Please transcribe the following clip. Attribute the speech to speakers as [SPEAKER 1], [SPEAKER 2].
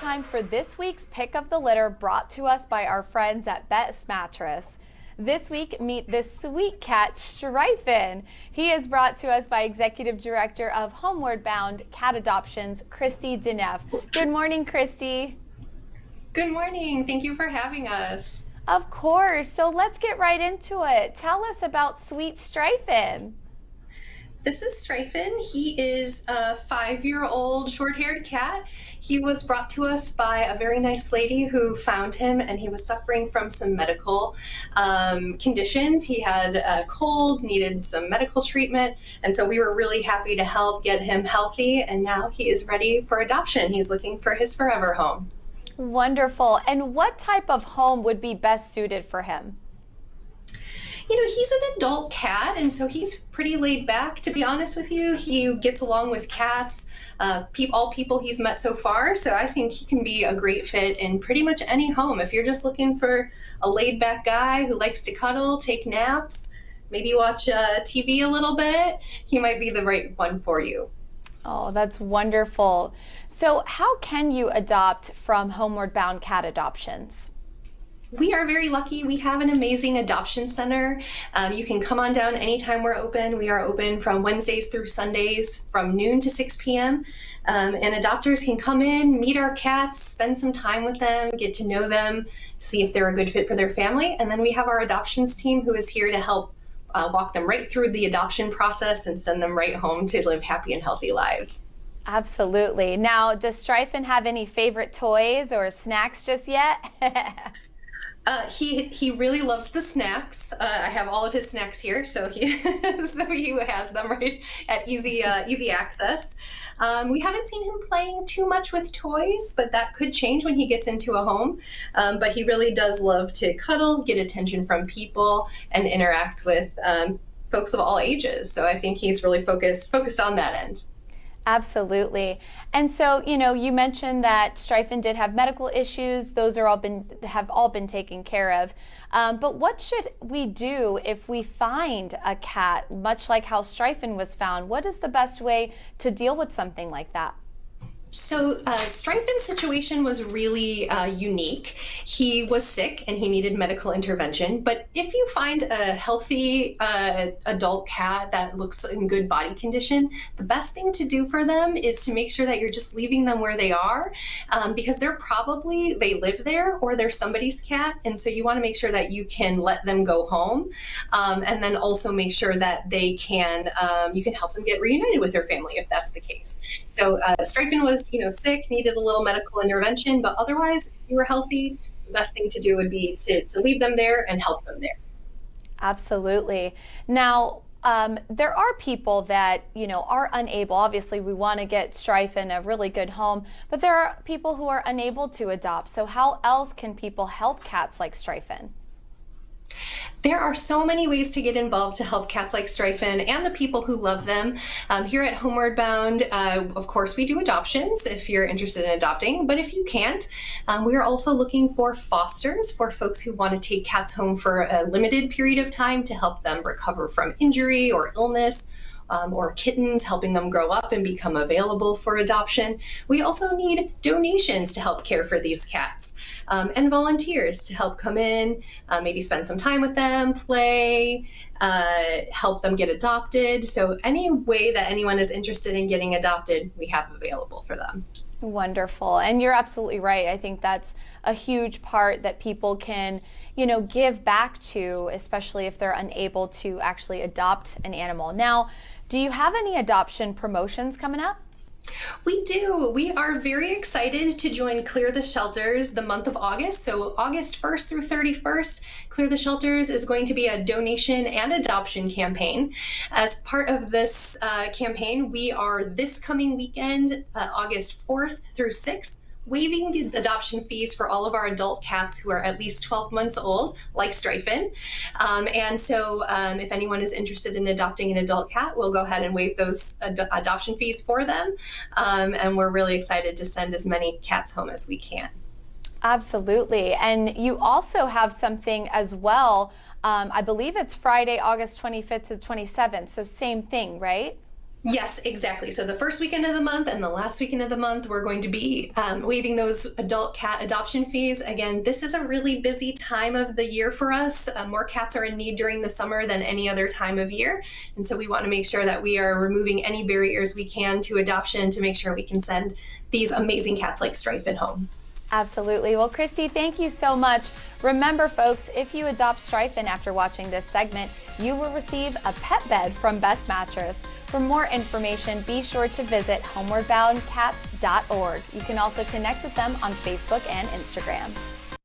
[SPEAKER 1] time for this week's Pick of the Litter brought to us by our friends at Best Mattress. This week, meet this sweet cat, Streifen. He is brought to us by Executive Director of Homeward Bound Cat Adoptions, Christy Dineff. Good morning, Christy.
[SPEAKER 2] Good morning. Thank you for having us.
[SPEAKER 1] Of course. So let's get right into it. Tell us about sweet Streifen.
[SPEAKER 2] This is Streifen. He is a 5-year-old short-haired cat. He was brought to us by a very nice lady who found him, and he was suffering from some medical conditions. He had a cold, needed some medical treatment, and so we were really happy to help get him healthy, and now he is ready for adoption. He's looking for his forever home.
[SPEAKER 1] Wonderful. And what type of home would be best suited for him?
[SPEAKER 2] You know, he's an adult cat, and so he's pretty laid back, to be honest with you. He gets along with cats, all people he's met so far, so I think he can be a great fit in pretty much any home. If you're just looking for a laid back guy who likes to cuddle, take naps, maybe watch TV a little bit, he might be the right one for you.
[SPEAKER 1] Oh, that's wonderful. So how can you adopt from Homeward Bound Cat Adoptions?
[SPEAKER 2] We are very lucky. We have an amazing adoption center. You can come on down anytime we're open. We are open from Wednesdays through Sundays from noon to 6 p.m. And adopters can come in, meet our cats, spend some time with them, get to know them, see if they're a good fit for their family. And then we have our adoptions team who is here to help walk them right through the adoption process and send them right home to live happy and healthy lives.
[SPEAKER 1] Absolutely. Now, does Streifen have any favorite toys or snacks just yet?
[SPEAKER 2] He really loves the snacks. I have all of his snacks here, so he has them right at easy access. We haven't seen him playing too much with toys, but that could change when he gets into a home. But he really does love to cuddle, get attention from people, and interact with folks of all ages. So I think he's really focused on that end.
[SPEAKER 1] Absolutely. And so, you mentioned that Streifen did have medical issues. Those have all been taken care of. But what should we do if we find a cat, much like how Streifen was found? What is the best way to deal with something like that?
[SPEAKER 2] So Streifen's situation was really unique. He was sick and he needed medical intervention. But if you find a healthy adult cat that looks in good body condition, the best thing to do for them is to make sure that you're just leaving them where they are, because they live there or they're somebody's cat. And so you want to make sure that you can let them go home, and then also make sure that you can help them get reunited with their family if that's the case. So Streifen was sick, needed a little medical intervention, but otherwise, if you were healthy, the best thing to do would be to leave them there and help them there.
[SPEAKER 1] Absolutely. Now, there are people that, are unable. Obviously, we want to get Streifen a really good home, but there are people who are unable to adopt. So how else can people help cats like Streifen?
[SPEAKER 2] There are so many ways to get involved to help cats like Streifen and the people who love them. Here at Homeward Bound, of course, we do adoptions if you're interested in adopting, but if you can't, we are also looking for fosters, for folks who want to take cats home for a limited period of time to help them recover from injury or illness. Or kittens, helping them grow up and become available for adoption. We also need donations to help care for these cats, and volunteers to help come in, maybe spend some time with them, play, help them get adopted. So any way that anyone is interested in getting adopted, we have available for them.
[SPEAKER 1] Wonderful. And you're absolutely right. I think that's a huge part that people can, give back to, especially if they're unable to actually adopt an animal. Now, do you have any adoption promotions coming up?
[SPEAKER 2] We do. We are very excited to join Clear the Shelters the month of August. So August 1st through 31st, Clear the Shelters is going to be a donation and adoption campaign. As part of this campaign, we are this coming weekend, August 4th through 6th, waiving the adoption fees for all of our adult cats who are at least 12 months old, like Streifen. And so if anyone is interested in adopting an adult cat, we'll go ahead and waive those adoption fees for them. And we're really excited to send as many cats home as we can.
[SPEAKER 1] Absolutely. And you also have something as well. I believe it's Friday, August 25th to 27th. So same thing, right?
[SPEAKER 2] Yes, exactly. So the first weekend of the month and the last weekend of the month, we're going to be waiving those adult cat adoption fees. Again, this is a really busy time of the year for us. More cats are in need during the summer than any other time of year. And so we want to make sure that we are removing any barriers we can to adoption to make sure we can send these amazing cats like Streifen home.
[SPEAKER 1] Absolutely. Well, Christy, thank you so much. Remember, folks, if you adopt Streifen after watching this segment, you will receive a pet bed from Best Mattress. For more information, be sure to visit homewardboundcats.org. You can also connect with them on Facebook and Instagram.